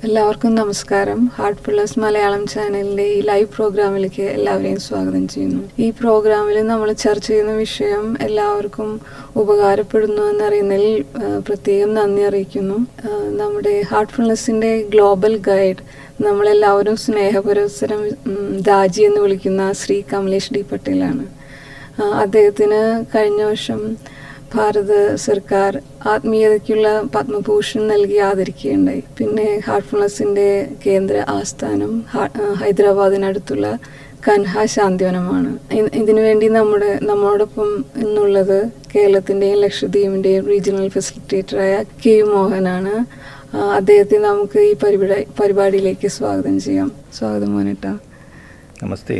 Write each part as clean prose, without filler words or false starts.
എല്ലാവർക്കും നമസ്കാരം. ഹാർട്ട്ഫുൾനെസ് മലയാളം ചാനലിൻ്റെ ഈ ലൈവ് പ്രോഗ്രാമിലേക്ക് എല്ലാവരെയും സ്വാഗതം ചെയ്യുന്നു. ഈ പ്രോഗ്രാമിൽ നമ്മൾ ചർച്ച ചെയ്യുന്ന വിഷയം എല്ലാവർക്കും ഉപകാരപ്പെടുന്നു എന്നറിയുന്നതിൽ പ്രത്യേകം നന്ദി അറിയിക്കുന്നു. നമ്മുടെ ഹാർട്ട്ഫുൾനെസ്സിൻ്റെ ഗ്ലോബൽ ഗൈഡ് നമ്മളെല്ലാവരും സ്നേഹപുരസ്സരം ദാജി എന്ന് വിളിക്കുന്ന ശ്രീ കമലേഷ് ഡി പട്ടേലാണ്. അദ്ദേഹത്തിന് കഴിഞ്ഞ വർഷം ഭാരത സർക്കാർ ആത്മീയതയ്ക്കുള്ള പത്മഭൂഷൺ നൽകി ആദരിക്കുകയുണ്ടായി. പിന്നെ ഹാർട്ട്ഫുൾനെസ്സിൻ്റെ കേന്ദ്ര ആസ്ഥാനം ഹൈദരാബാദിനടുത്തുള്ള കൻഹ ശാന്തിവനമാണ്. ഇതിനുവേണ്ടി നമ്മളോടൊപ്പം ഇന്നുള്ളത് കേരളത്തിൻ്റെയും ലക്ഷദ്വീപിൻ്റെയും റീജിയണൽ ഫെസിലിറ്റേറ്ററായ കെ യു മോഹനാണ്. അദ്ദേഹത്തെ നമുക്ക് ഈ പരിപാടിയിലേക്ക് സ്വാഗതം ചെയ്യാം. സ്വാഗതം മോനേട്ടാ. നമസ്തേ.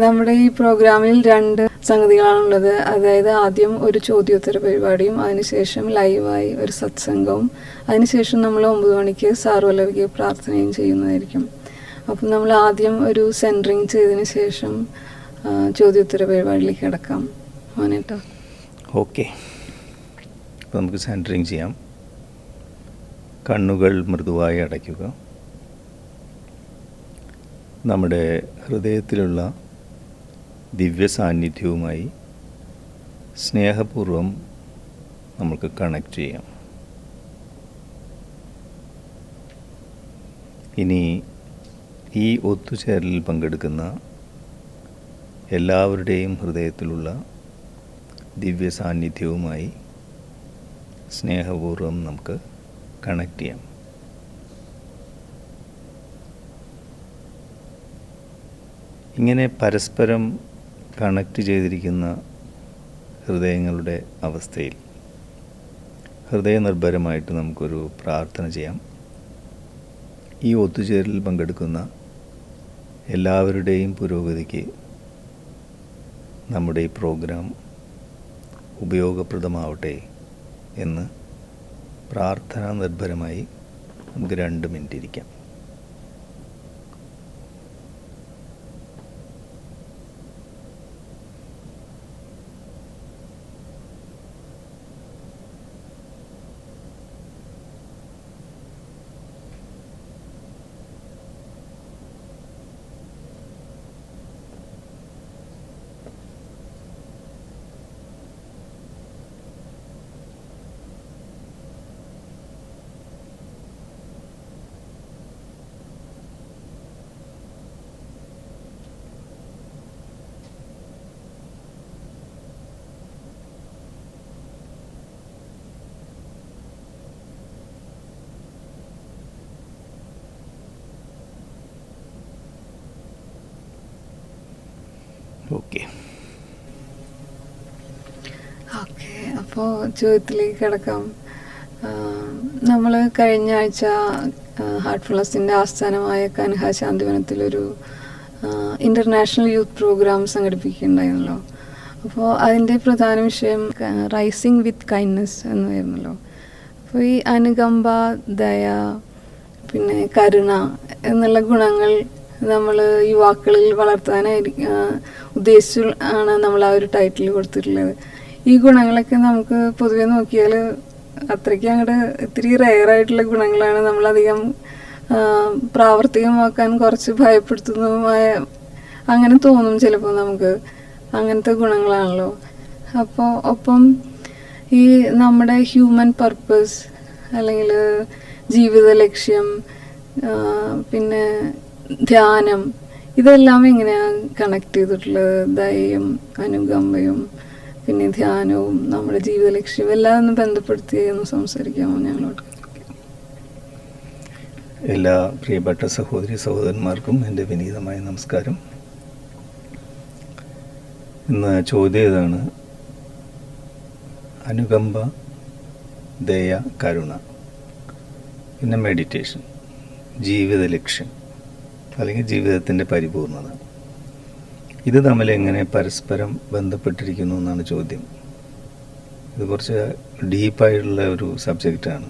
നമ്മുടെ ഈ പ്രോഗ്രാമിൽ 2 സംഗതികളാണുള്ളത്. അതായത് ആദ്യം ഒരു ചോദ്യോത്തര പരിപാടിയും അതിനുശേഷം ലൈവായി ഒരു സത്സംഗവും അതിനുശേഷം നമ്മൾ 9 മണിക്ക് സാർവലൗകിക പ്രാർത്ഥനയും ചെയ്യുന്നതായിരിക്കും. അപ്പം നമ്മൾ ആദ്യം ഒരു സെൻറ്ററിങ് ചെയ്തതിന് ശേഷം ചോദ്യോത്തര പരിപാടിയിലേക്ക് കിടക്കാം. മോനേട്ടാ. ഓക്കെ, അപ്പോൾ നമുക്ക് സെൻറ്ററിങ് ചെയ്യാം. കണ്ണുകൾ മൃദുവായി അടയ്ക്കുക. നമ്മുടെ ഹൃദയത്തിലുള്ള ദിവ്യ സാന്നിധ്യവുമായി സ്നേഹപൂർവം നമുക്ക് കണക്റ്റ് ചെയ്യാം. ഇനി ഈ ഒത്തുചേരലിൽ പങ്കെടുക്കുന്ന എല്ലാവരുടെയും ഹൃദയത്തിലുള്ള ദിവ്യ സാന്നിധ്യവുമായി സ്നേഹപൂർവം നമുക്ക് കണക്റ്റ് ചെയ്യാം. ഇങ്ങനെ പരസ്പരം കണക്റ്റ് ചെയ്തിരിക്കുന്ന ഹൃദയങ്ങളുടെ അവസ്ഥയിൽ ഹൃദയനിർഭരമായിട്ട് നമുക്കൊരു പ്രാർത്ഥന ചെയ്യാം. ഈ ഒത്തുചേരലിൽ പങ്കെടുക്കുന്ന എല്ലാവരുടെയും പുരോഗതിക്ക് നമ്മുടെ ഈ പ്രോഗ്രാം ഉപയോഗപ്രദമാവട്ടെ എന്ന് പ്രാർത്ഥനാ നിർഭരമായി നമുക്ക് 2 മിനിറ്റ് ഇരിക്കാം. ഓക്കെ, അപ്പോൾ ചോദ്യത്തിലേക്ക് കിടക്കാം. നമ്മൾ കഴിഞ്ഞ ആഴ്ച ഹാർട്ട്ഫുൾനെസ്സിൻ്റെ ആസ്ഥാനമായ കൻഹ ശാന്തിവനത്തിലൊരു ഇൻ്റർനാഷണൽ യൂത്ത് പ്രോഗ്രാം സംഘടിപ്പിക്കുകയുണ്ടായിരുന്നല്ലോ. അപ്പോൾ അതിൻ്റെ പ്രധാന വിഷയം റൈസിങ് വിത്ത് കൈൻഡ്നെസ് എന്നായിരുന്നല്ലോ. അപ്പോൾ ഈ അനുകമ്പ, ദയ, പിന്നെ കരുണ എന്നുള്ള ഗുണങ്ങൾ നമ്മൾ യുവാക്കളിൽ ഉദ്ദേശിച്ചു ആണ് നമ്മൾ ആ ഒരു ടൈറ്റിൽ കൊടുത്തിട്ടുള്ളത്. ഈ ഗുണങ്ങളൊക്കെ നമുക്ക് പൊതുവെ നോക്കിയാൽ അത്രയ്ക്ക് അങ്ങോട്ട് ഇത്തിരി റെയറായിട്ടുള്ള ഗുണങ്ങളാണ്. നമ്മളധികം പ്രാവർത്തികമാക്കാൻ കുറച്ച് ഭയപ്പെടുത്തുന്നതുമായ അങ്ങനെ തോന്നും ചിലപ്പോൾ നമുക്ക്. അങ്ങനത്തെ ഗുണങ്ങളാണല്ലോ. അപ്പോൾ ഒപ്പം ഈ നമ്മുടെ ഹ്യൂമൻ പർപ്പസ് അല്ലെങ്കിൽ ജീവിത ലക്ഷ്യം, പിന്നെ ധ്യാനം, ഇതെല്ലാം എങ്ങനെയാണ് കണക്ട് ചെയ്തിട്ടുള്ളത്? ദയയും അനുകമ്പയും പിന്നെ ധ്യാനവും നമ്മുടെ ജീവിത ലക്ഷ്യം എല്ലാം ഒന്ന് ബന്ധപ്പെടുത്തി ഒന്ന് സംസാരിക്കാമോ ഞങ്ങളോട്? എല്ലാ പ്രിയപ്പെട്ട സഹോദരി സഹോദരന്മാർക്കും എൻ്റെ വിനീതമായ നമസ്കാരം. ഇന്ന് ചോദ്യം ഇതാണ്: അനുകമ്പ, ദയ, കരുണ, പിന്നെ മെഡിറ്റേഷൻ, ജീവിത ലക്ഷ്യം അല്ലെങ്കിൽ ജീവിതത്തിൻ്റെ പരിപൂർണത, ഇത് തമ്മിൽ എങ്ങനെ പരസ്പരം ബന്ധപ്പെട്ടിരിക്കുന്നു എന്നാണ് ചോദ്യം. ഇത് കുറച്ച് ഡീപ്പായിട്ടുള്ള ഒരു സബ്ജക്റ്റാണ്.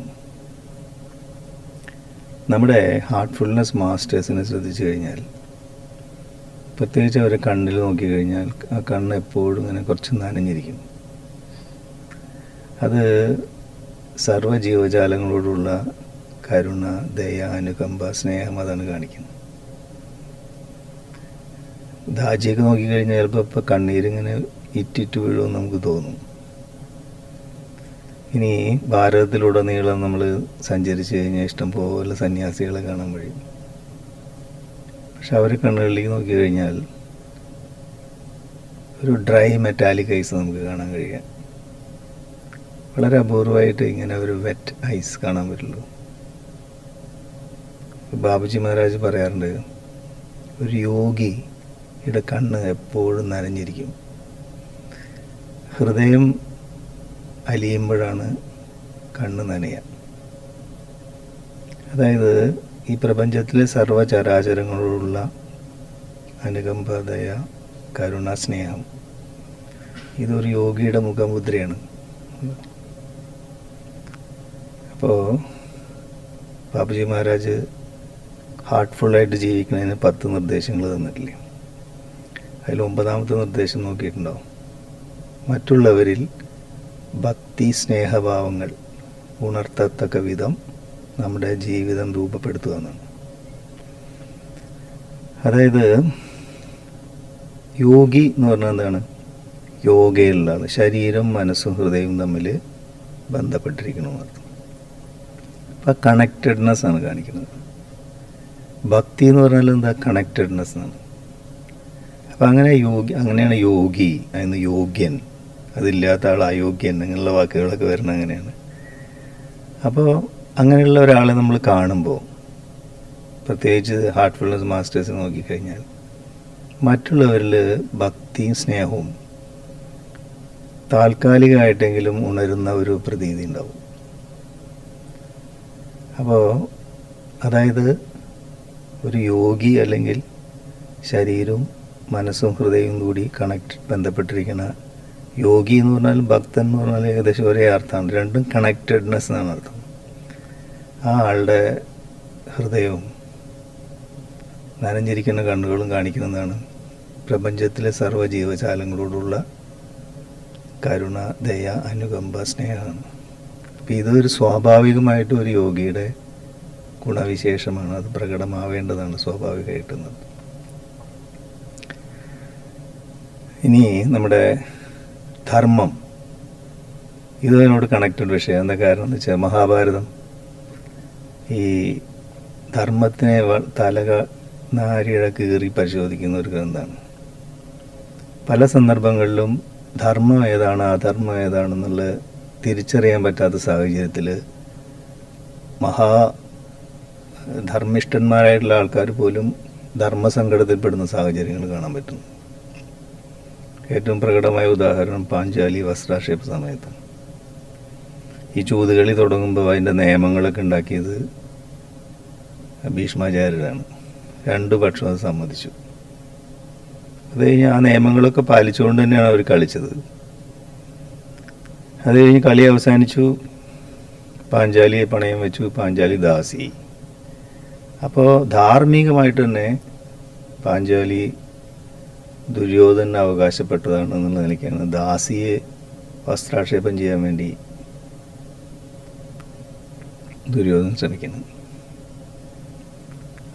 നമ്മുടെ ഹാർട്ട്ഫുൾനെസ് മാസ്റ്റേഴ്സിനെ ശ്രദ്ധിച്ചു കഴിഞ്ഞാൽ, പ്രത്യേകിച്ച് അവരെ കണ്ണിൽ നോക്കിക്കഴിഞ്ഞാൽ ആ കണ്ണ് എപ്പോഴും ഇങ്ങനെ കുറച്ച് നനഞ്ഞിരിക്കും. അത് സർവ്വജീവജാലങ്ങളോടുള്ള കരുണ, ദയ, അനുകമ്പ, സ്നേഹം, അതാണ് കാണിക്കുന്നത്. ദാജിയൊക്കെ നോക്കിക്കഴിഞ്ഞാൽ ചിലപ്പോൾ ഇപ്പോൾ കണ്ണീരിങ്ങനെ ഇറ്റിറ്റ് വീഴുമെന്ന് നമുക്ക് തോന്നും. ഇനി ഭാരതത്തിലുടനീളം നമ്മൾ സഞ്ചരിച്ച് കഴിഞ്ഞാൽ ഇഷ്ടംപോലെ സന്യാസികളെ കാണാൻ കഴിയും. പക്ഷെ അവർ കണ്ണുകളിലേക്ക് നോക്കിക്കഴിഞ്ഞാൽ ഒരു ഡ്രൈ മെറ്റാലിക് ഐസ് നമുക്ക് കാണാൻ കഴിയുക. വളരെ അപൂർവമായിട്ട് ഇങ്ങനെ ഒരു വെറ്റ് ഐസ് കാണാൻ പറ്റുള്ളൂ. ബാബുജി മഹാരാജ് പറയാറുണ്ട്, ഒരു യോഗിയുടെ കണ്ണ് എപ്പോഴും നനഞ്ഞിരിക്കും. ഹൃദയം അലിയുമ്പോഴാണ് കണ്ണ് നനയുക. അതായത് ഈ പ്രപഞ്ചത്തിലെ സർവ്വചരാചരങ്ങളോടുള്ള അനുകമ്പ, ദയ, കരുണ, സ്നേഹം, ഇതൊരു യോഗിയുടെ മുഖമുദ്രയാണ്. അപ്പോൾ ബാബുജി മഹാരാജ് ഹാർട്ട്ഫുള്ളായിട്ട് ജീവിക്കുന്നതിന് 10 നിർദ്ദേശങ്ങൾ തന്നിട്ടില്ലേ? അതിൽ 9ാമത്തെ നിർദ്ദേശം നോക്കിയിട്ടുണ്ടാവും. മറ്റുള്ളവരിൽ ഭക്തി, സ്നേഹഭാവങ്ങൾ ഉണർത്തത്തക്ക വിധം നമ്മുടെ ജീവിതം രൂപപ്പെടുത്തുക എന്നാണ്. അതായത് യോഗി എന്ന് പറഞ്ഞാൽ എന്താണ്? യോഗയിലുള്ളതാണ്. ശരീരം, മനസ്സും ഹൃദയവും തമ്മിൽ ബന്ധപ്പെട്ടിരിക്കണമെന്നർത്ഥം. അപ്പം കണക്റ്റഡ്നെസ് ആണ് കാണിക്കുന്നത്. ഭക്തി എന്ന് പറഞ്ഞാൽ എന്താ? കണക്റ്റഡ്നെസ് എന്നാണ്. അപ്പം അങ്ങനെയാണ് യോഗി, അതിന് യോഗ്യൻ, അതില്ലാത്ത ആൾ അയോഗ്യൻ, അങ്ങനെയുള്ള വാക്കുകളൊക്കെ വരുന്നത് അങ്ങനെയാണ്. അപ്പോൾ അങ്ങനെയുള്ള ഒരാളെ നമ്മൾ കാണുമ്പോൾ, പ്രത്യേകിച്ച് ഹാർട്ട്ഫുൾനെസ് മാസ്റ്റേഴ്സ് നോക്കിക്കഴിഞ്ഞാൽ, മറ്റുള്ളവരിൽ ഭക്തിയും സ്നേഹവും താൽക്കാലികമായിട്ടെങ്കിലും ഉണരുന്ന ഒരു പ്രതീതി ഉണ്ടാവും. അപ്പോൾ അതായത് ഒരു യോഗി അല്ലെങ്കിൽ ശരീരവും മനസ്സും ഹൃദയവും കൂടി ബന്ധപ്പെട്ടിരിക്കുന്ന യോഗി എന്ന് പറഞ്ഞാൽ ഭക്തൻ എന്ന് പറഞ്ഞാൽ ഏകദേശം ഒരേ അർത്ഥമാണ്. രണ്ടും കണക്റ്റഡ്നെസ് എന്നാണ് അർത്ഥം. ആ ആളുടെ ഹൃദയവും നനഞ്ഞിരിക്കുന്ന കണ്ണുകളും കാണിക്കുന്നതാണ് പ്രപഞ്ചത്തിലെ സർവ്വജീവജാലങ്ങളോടുള്ള കരുണ, ദയ, അനുകമ്പ, സ്നേഹമാണ്. അപ്പം ഇതൊരു സ്വാഭാവികമായിട്ടും ഒരു യോഗിയുടെ ഗുണവിശേഷമാണ്. അത് പ്രകടമാവേണ്ടതാണ് സ്വാഭാവികമായിട്ടുള്ളത്. ഇനി നമ്മുടെ ധർമ്മം, ഇതിനോട് കണക്റ്റഡ് വിഷയം. എന്താ കാരണം എന്ന് വെച്ചാൽ മഹാഭാരതം ഈ ധർമ്മത്തിനെ നാരിഴ കീറി പരിശോധിക്കുന്ന ഒരു ഗ്രന്ഥമാണ്. പല സന്ദർഭങ്ങളിലും ധർമ്മം ഏതാണ് അധർമ്മം ഏതാണെന്നുള്ള തിരിച്ചറിയാൻ പറ്റാത്ത സാഹചര്യത്തിൽ ധർമ്മിഷ്ഠന്മാരായിട്ടുള്ള ആൾക്കാർ പോലും ധർമ്മസങ്കടത്തിൽപ്പെടുന്ന സാഹചര്യങ്ങൾ കാണാൻ പറ്റുന്നു. ഏറ്റവും പ്രകടമായ ഉദാഹരണം പാഞ്ചാലി വസ്ത്രാക്ഷേപ സമയത്താണ്. ഈ ചൂതുകളി തുടങ്ങുമ്പോൾ അതിൻ്റെ നിയമങ്ങളൊക്കെ ഉണ്ടാക്കിയത് ഭീഷ്മാചാര്യരാണ്. 2 പക്ഷം അത് സമ്മതിച്ചു. അത് കഴിഞ്ഞ് ആ നിയമങ്ങളൊക്കെ പാലിച്ചുകൊണ്ട് തന്നെയാണ് അവർ കളിച്ചത്. അത് കഴിഞ്ഞ് കളി അവസാനിച്ചു, പാഞ്ചാലിയെ പണയം വെച്ചു, പാഞ്ചാലി ദാസി. അപ്പോൾ ധാർമ്മികമായിട്ട് തന്നെ പാഞ്ചാലി ദുര്യോധന അവകാശപ്പെട്ടതാണെന്നുള്ള നിലയ്ക്കാണ് ദാസിയെ വസ്ത്രാക്ഷേപം ചെയ്യാൻ വേണ്ടി ദുര്യോധനൻ ശ്രമിക്കുന്നത്.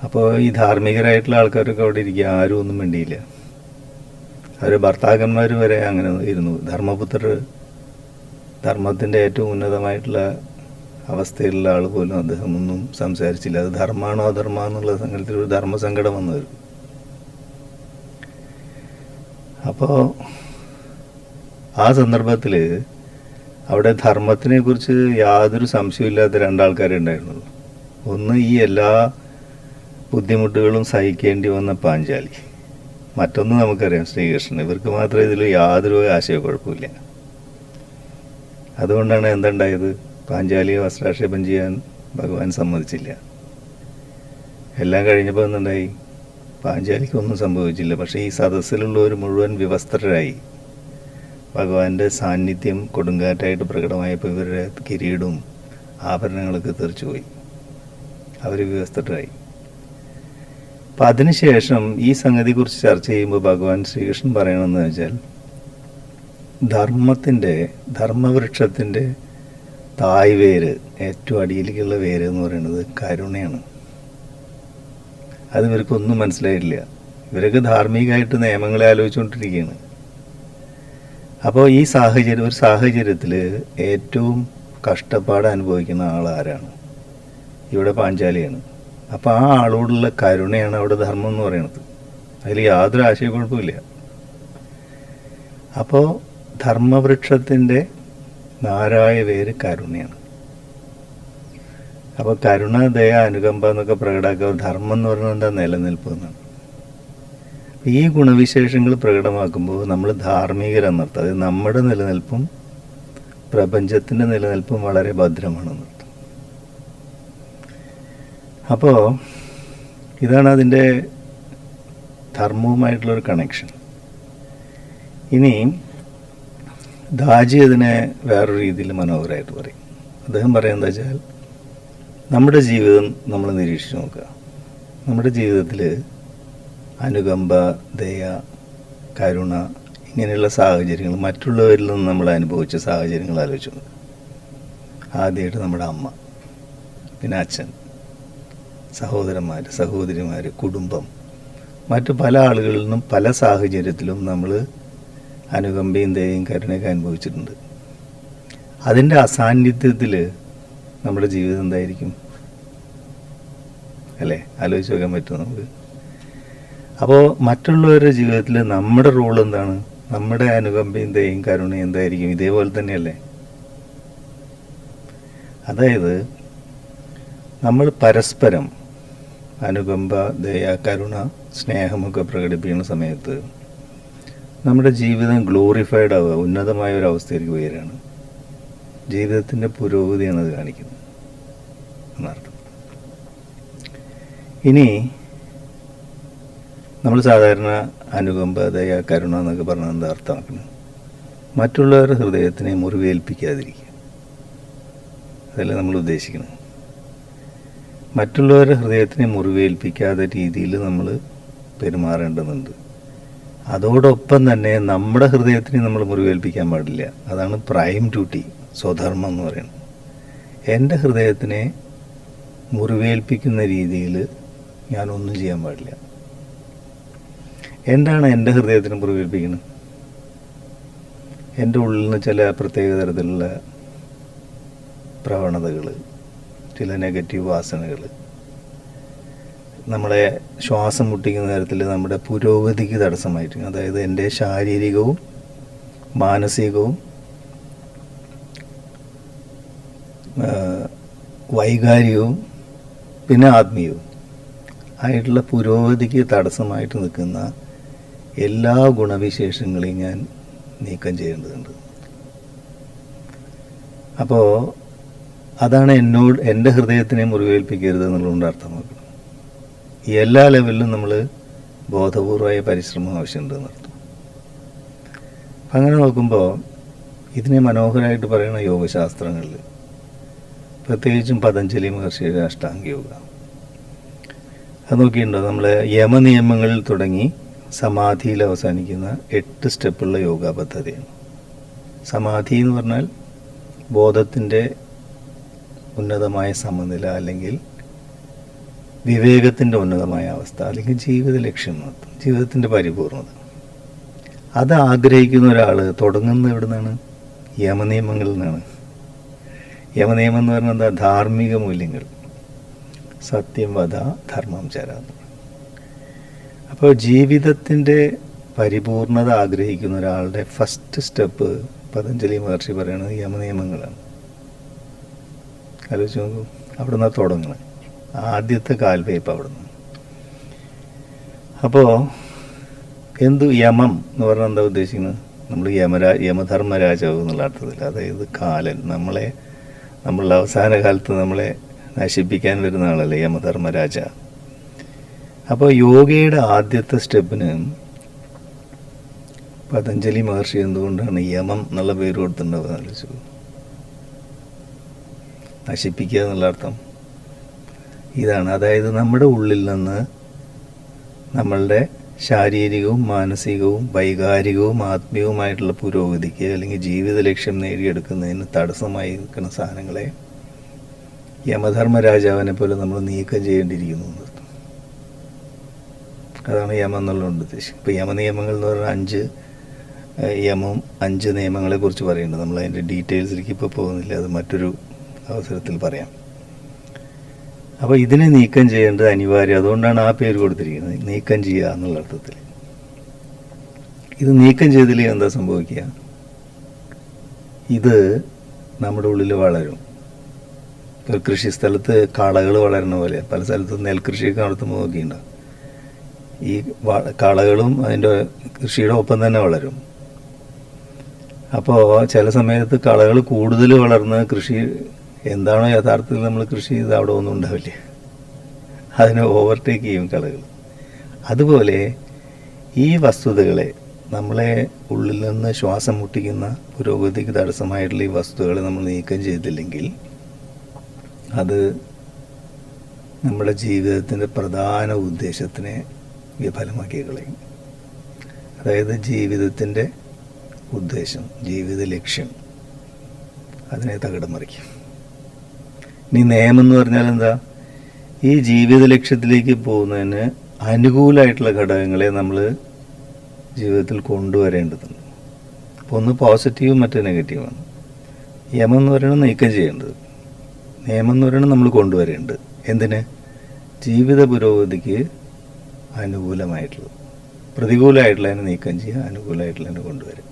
അപ്പോൾ ഈ ധാർമ്മികരായിട്ടുള്ള ആൾക്കാരൊക്കെ അവിടെ ഇരിക്കുക, ആരും ഒന്നും വേണ്ടിയില്ല. അവർ ഭർത്താക്കന്മാർ വരെ അങ്ങനെ ഇരുന്നു. ധർമ്മപുത്രർ, ധർമ്മത്തിൻ്റെ ഏറ്റവും ഉന്നതമായിട്ടുള്ള അവസ്ഥയിലുള്ള ആൾ പോലും അദ്ദേഹം ഒന്നും സംസാരിച്ചില്ല. അത് ധർമ്മമാണോ അധർമ്മ എന്നുള്ള സംഘത്തിൽ ഒരു ധർമ്മസങ്കടം വന്നു വരും. അപ്പോൾ ആ സന്ദർഭത്തിൽ അവിടെ ധർമ്മത്തിനെ കുറിച്ച് യാതൊരു സംശയമില്ലാത്ത 2 ആൾക്കാരെ ഉണ്ടായിരുന്നുള്ളൂ. ഒന്ന് ഈ എല്ലാ ബുദ്ധിമുട്ടുകളും സഹിക്കേണ്ടി വന്ന പാഞ്ചാലി, മറ്റൊന്ന് നമുക്കറിയാം ശ്രീകൃഷ്ണൻ. ഇവർക്ക് മാത്രമേ ഇതിൽ യാതൊരു ആശയക്കുഴപ്പമില്ല. അതുകൊണ്ടാണ് എന്തുണ്ടായത്? പാഞ്ചാലിയെ വസ്ത്രാക്ഷേപം ചെയ്യാൻ ഭഗവാൻ സമ്മതിച്ചില്ല. എല്ലാം കഴിഞ്ഞപ്പോൾ എന്തുണ്ടായി? പാഞ്ചാലിക്കൊന്നും സംഭവിച്ചില്ല. പക്ഷേ ഈ സദസ്സിലുള്ളവർ മുഴുവൻ വിവസ്ത്രരായി. ഭഗവാന്റെ സാന്നിധ്യം കൊടുങ്കാറ്റായിട്ട് പ്രകടമായപ്പോൾ ഇവരുടെ കിരീടവും ആഭരണങ്ങളൊക്കെ തെറിച്ചുപോയി. അവർ വിവസ്ത്രരായി. അപ്പം അതിനുശേഷം ഈ സംഗതിയെക്കുറിച്ച് ചർച്ച ചെയ്യുമ്പോൾ ഭഗവാൻ ശ്രീകൃഷ്ണൻ പറയണമെന്ന് വെച്ചാൽ ധർമ്മവൃക്ഷത്തിൻ്റെ തായ് വേര്, ഏറ്റവും അടിയിലേക്കുള്ള വേര് എന്ന് പറയുന്നത് കരുണയാണ്. അത് ഇവർക്കൊന്നും മനസ്സിലായിട്ടില്ല. ഇവരൊക്കെ ധാർമ്മികമായിട്ട് നിയമങ്ങളെ ആലോചിച്ചുകൊണ്ടിരിക്കുകയാണ്. അപ്പോൾ ഈ ഒരു സാഹചര്യത്തിൽ ഏറ്റവും കഷ്ടപ്പാട് അനുഭവിക്കുന്ന ആൾ ആരാണ്? ഇവിടെ പാഞ്ചാലിയാണ്. അപ്പോൾ ആ ആളോടുള്ള കരുണയാണ് അവിടെ ധർമ്മം എന്ന് പറയുന്നത്. അതിൽ യാതൊരു ആശയക്കുഴപ്പമില്ല. അപ്പോൾ ധർമ്മവൃക്ഷത്തിൻ്റെ നാരായ വേര് കരുണയാണ്. അപ്പോൾ കരുണ, ദയ, അനുകമ്പ എന്നൊക്കെ പ്രകടമാക്കുക ധർമ്മം എന്ന് പറയുന്നത് എന്താ? നിലനിൽപ്പ് എന്നാണ്. ഈ ഗുണവിശേഷങ്ങൾ പ്രകടമാക്കുമ്പോൾ നമ്മൾ ധാർമ്മികരെന്നർത്ഥം. അത് നമ്മുടെ നിലനിൽപ്പും പ്രപഞ്ചത്തിൻ്റെ നിലനിൽപ്പും വളരെ ഭദ്രമാണെന്നർത്ഥം. അപ്പോൾ ഇതാണ് അതിൻ്റെ ധർമ്മവുമായിട്ടുള്ളൊരു കണക്ഷൻ. ഇനി ദാജി അതിനെ വേറൊരു രീതിയിൽ മനോഹരമായിട്ട് പറയും. അദ്ദേഹം പറയുന്നത് വെച്ചാൽ, നമ്മുടെ ജീവിതം നമ്മൾ നിരീക്ഷിച്ച് നോക്കുക. നമ്മുടെ ജീവിതത്തിൽ അനുകമ്പ, ദയ, കരുണ ഇങ്ങനെയുള്ള സാഹചര്യങ്ങൾ, മറ്റുള്ളവരിൽ നിന്ന് നമ്മൾ അനുഭവിച്ച സാഹചര്യങ്ങൾ ആലോചിച്ചു നോക്കുക. ആദ്യമായിട്ട് നമ്മുടെ അമ്മ, പിന്നെ അച്ഛൻ, സഹോദരന്മാർ, സഹോദരിമാർ, കുടുംബം, മറ്റു പല ആളുകളിൽ നിന്നും പല സാഹചര്യത്തിലും നമ്മൾ അനുകമ്പയും ദയയും കരുണയൊക്കെ അനുഭവിച്ചിട്ടുണ്ട്. അതിൻ്റെ അസാന്നിധ്യത്തിൽ നമ്മുടെ ജീവിതം എന്തായിരിക്കും? അല്ലേ? ആലോചിച്ച് നോക്കാൻ പറ്റും നമുക്ക്. അപ്പോൾ മറ്റുള്ളവരുടെ ജീവിതത്തിൽ നമ്മുടെ റോൾ എന്താണ്? നമ്മുടെ അനുകമ്പയും ദയയും കരുണയും എന്തായിരിക്കും? ഇതേപോലെ തന്നെയല്ലേ? അതായത് നമ്മൾ പരസ്പരം അനുകമ്പ, ദയ, കരുണ, സ്നേഹമൊക്കെ പ്രകടിപ്പിക്കുന്ന സമയത്ത് നമ്മുടെ ജീവിതം ഗ്ലോറിഫൈഡ് ആവുക, ഉന്നതമായ ഒരു അവസ്ഥയിലേക്ക് ഉയരാണ്. ജീവിതത്തിൻ്റെ പുരോഗതിയാണ് അത് കാണിക്കുന്നത് എന്നർത്ഥം. ഇനി നമ്മൾ സാധാരണ അനുകമ്പ, ദയ, കരുണ എന്നൊക്കെ പറഞ്ഞാൽ എന്താ അർത്ഥമാക്കുന്നത്? മറ്റുള്ളവരുടെ ഹൃദയത്തിനെ മുറിവേൽപ്പിക്കാതിരിക്കുക. അതല്ലേ നമ്മൾ ഉദ്ദേശിക്കുന്നത്. മറ്റുള്ളവരുടെ ഹൃദയത്തിനെ മുറിവേൽപ്പിക്കാത്ത രീതിയിൽ നമ്മൾ പെരുമാറേണ്ടതുണ്ട്. അതോടൊപ്പം തന്നെ നമ്മുടെ ഹൃദയത്തിനെ നമ്മൾ മുറിവേൽപ്പിക്കാൻ പാടില്ല. അതാണ് പ്രൈം ഡ്യൂട്ടി, സ്വധർമ്മം എന്ന് പറയുന്നത്. എൻ്റെ ഹൃദയത്തിനെ മുറിവേൽപ്പിക്കുന്ന രീതിയിൽ ഞാനൊന്നും ചെയ്യാൻ പാടില്ല. എന്താണ് എൻ്റെ ഹൃദയത്തിന് മുറിവേൽപ്പിക്കുന്നത്? എൻ്റെ ഉള്ളിൽ നിന്ന് ചില പ്രത്യേക തരത്തിലുള്ള പ്രവണതകൾ, ചില നെഗറ്റീവ് വാസനകൾ, നമ്മളെ ശ്വാസം മുട്ടിക്കുന്ന തരത്തിൽ നമ്മുടെ പുരോഗതിക്ക് തടസ്സമായിട്ട്, അതായത് എൻ്റെ ശാരീരികവും മാനസികവും വൈകാരികവും പിന്നെ ആത്മീയവും ആയിട്ടുള്ള പുരോഗതിക്ക് തടസ്സമായിട്ട് നിൽക്കുന്ന എല്ലാ ഗുണവിശേഷങ്ങളെയും ഞാൻ നീക്കം ചെയ്യേണ്ടതുണ്ട്. അപ്പോൾ അതാണ് എൻ്റെ ഹൃദയത്തിനെ മുറിവേൽപ്പിക്കരുത് എന്നുള്ളതുകൊണ്ട് അർത്ഥമാക്കുന്നത്. ഈ എല്ലാ ലെവലിലും നമ്മൾ ബോധപൂർവമായ പരിശ്രമം ആവശ്യമുണ്ട് എന്നർത്ഥം. അങ്ങനെ നോക്കുമ്പോൾ ഇതിനെ മനോഹരമായിട്ട് പറയുന്ന യോഗശാസ്ത്രങ്ങളിൽ, പ്രത്യേകിച്ചും പതഞ്ജലി മഹർഷിയുടെ അഷ്ടാംഗ യോഗ, അത് നോക്കിയിട്ടുണ്ടോ? നമ്മൾ യമനിയമങ്ങളിൽ തുടങ്ങി സമാധിയിൽ അവസാനിക്കുന്ന 8 സ്റ്റെപ്പുള്ള യോഗ പദ്ധതിയാണ്. സമാധി എന്ന് പറഞ്ഞാൽ ബോധത്തിൻ്റെ ഉന്നതമായ സമനില, അല്ലെങ്കിൽ വിവേകത്തിൻ്റെ ഉന്നതമായ അവസ്ഥ, അല്ലെങ്കിൽ ജീവിത ലക്ഷ്യം, ജീവിതത്തിൻ്റെ പരിപൂർണത. അത് ആഗ്രഹിക്കുന്ന ഒരാൾ തുടങ്ങുന്നത് എവിടെ നിന്നാണ്? യമനിയമങ്ങളിൽ നിന്നാണ്. യമനിയമം എന്ന് പറഞ്ഞാൽ എന്താ? ധാർമ്മിക മൂല്യങ്ങൾ. സത്യം വദ, ധർമ്മം ചര. അപ്പോൾ ജീവിതത്തിൻ്റെ പരിപൂർണത ആഗ്രഹിക്കുന്ന ഒരാളുടെ ഫസ്റ്റ് സ്റ്റെപ്പ് പതഞ്ജലി മഹർഷി പറയുന്നത് യമനിയമങ്ങളാണ്. ആലോചിച്ച് നോക്കൂ, അവിടെ നിന്നാണ് തുടങ്ങുന്നത്. ആദ്യത്തെ കാൽവയ്പ് അവിടെ നിന്ന്. അപ്പോൾ യമം എന്ന് പറഞ്ഞാൽ എന്താ ഉദ്ദേശിക്കുന്നത്? നമ്മൾ യമധർമ്മരാജാവ് എന്നുള്ള അർത്ഥത്തിൽ, അതായത് കാലൻ, നമ്മളുടെ അവസാന കാലത്ത് നമ്മളെ നശിപ്പിക്കാൻ വരുന്ന ആളല്ലേ യമധർമ്മരാജ. അപ്പോൾ യോഗയുടെ ആദ്യത്തെ സ്റ്റെപ്പിന് പതഞ്ജലി മഹർഷി എന്തുകൊണ്ടാണ് യമം എന്നുള്ള പേര് കൊടുത്തിട്ടുണ്ടാവുക? ആലോചിച്ചു. നശിപ്പിക്കുക എന്നുള്ള അർത്ഥം ഇതാണ്. അതായത് നമ്മുടെ ഉള്ളിൽ നിന്ന് നമ്മളുടെ ശാരീരികവും മാനസികവും വൈകാരികവും ആത്മീയവുമായിട്ടുള്ള പുരോഗതിക്ക് അല്ലെങ്കിൽ ജീവിത ലക്ഷ്യം നേടിയെടുക്കുന്നതിന് തടസ്സമായി നിൽക്കുന്ന സാധനങ്ങളെ യമധർമ്മരാജാവിനെ പോലെ നമ്മൾ നീക്കം ചെയ്യേണ്ടിയിരിക്കുന്നു. അതാണ് യമം എന്നുള്ളതുകൊണ്ട് ഉദ്ദേശിക്കുന്നത്. ഇപ്പോൾ യമനിയമങ്ങൾ എന്ന് പറഞ്ഞാൽ 5 നിയമങ്ങളെ കുറിച്ച് പറയുന്നുണ്ട്. നമ്മൾ അതിൻ്റെ ഡീറ്റെയിൽസിലേക്ക് ഇപ്പോൾ പോകുന്നില്ല, അത് മറ്റൊരു അവസരത്തിൽ പറയാം. അപ്പോൾ ഇതിനെ നീക്കം ചെയ്യേണ്ടത് അനിവാര്യം. അതുകൊണ്ടാണ് ആ പേര് കൊടുത്തിരിക്കുന്നത്, നീക്കം ചെയ്യുക എന്നുള്ള അർത്ഥത്തിൽ. ഇത് നീക്കം ചെയ്തില്ലേ എന്താ സംഭവിക്കുക? ഇത് നമ്മുടെ ഉള്ളിൽ വളരും. ഇപ്പോൾ കൃഷി സ്ഥലത്ത് കളകൾ വളരുന്ന പോലെ പല സ്ഥലത്തും നെൽകൃഷിയൊക്കെ നടത്തുമ്പോൾ നോക്കിയിട്ടുണ്ടാവും. ഈ കളകളും അതിൻ്റെ കൃഷിയുടെ ഒപ്പം തന്നെ വളരും. അപ്പോൾ ചില സമയത്ത് കളകൾ കൂടുതൽ വളർന്ന് കൃഷി എന്താണോ യഥാർത്ഥത്തിൽ നമ്മൾ കൃഷി ചെയ്ത് അവിടെ ഒന്നും ഉണ്ടാവില്ല, അതിനെ ഓവർടേക്ക് ചെയ്യും കളകൾ. അതുപോലെ ഈ വസ്തുതകളെ, നമ്മളെ ഉള്ളിൽ നിന്ന് ശ്വാസം മുട്ടിക്കുന്ന പുരോഗതിക്ക് തടസ്സമായിട്ടുള്ള ഈ വസ്തുതകളെ നമ്മൾ നീക്കം ചെയ്തില്ലെങ്കിൽ അത് നമ്മുടെ ജീവിതത്തിൻ്റെ പ്രധാന ഉദ്ദേശത്തിനെ വിഫലമാക്കി കളയും. അതായത് ജീവിതത്തിൻ്റെ ഉദ്ദേശം, ജീവിത ലക്ഷ്യം, അതിനെ തകിടം മറിക്കും. ഇനി നിയമം എന്ന് പറഞ്ഞാൽ എന്താ? ഈ ജീവിത ലക്ഷ്യത്തിലേക്ക് പോകുന്നതിന് അനുകൂലമായിട്ടുള്ള ഘടകങ്ങളെ നമ്മൾ ജീവിതത്തിൽ കൊണ്ടുവരേണ്ടതുണ്ട്. അപ്പോൾ ഒന്ന് പോസിറ്റീവും മറ്റേ നെഗറ്റീവാണ്. യമം എന്ന് പറയുന്നത് നീക്കം ചെയ്യേണ്ടത്, നിയമം എന്ന് പറയുന്നത് നമ്മൾ കൊണ്ടുവരേണ്ടത്. എന്തിന്? ജീവിത പുരോഗതിക്ക് അനുകൂലമായിട്ടുള്ളത്. പ്രതികൂലമായിട്ടുള്ളതിനെ നീക്കം ചെയ്യുക, അനുകൂലമായിട്ടുള്ളതിനെ കൊണ്ടുവരിക.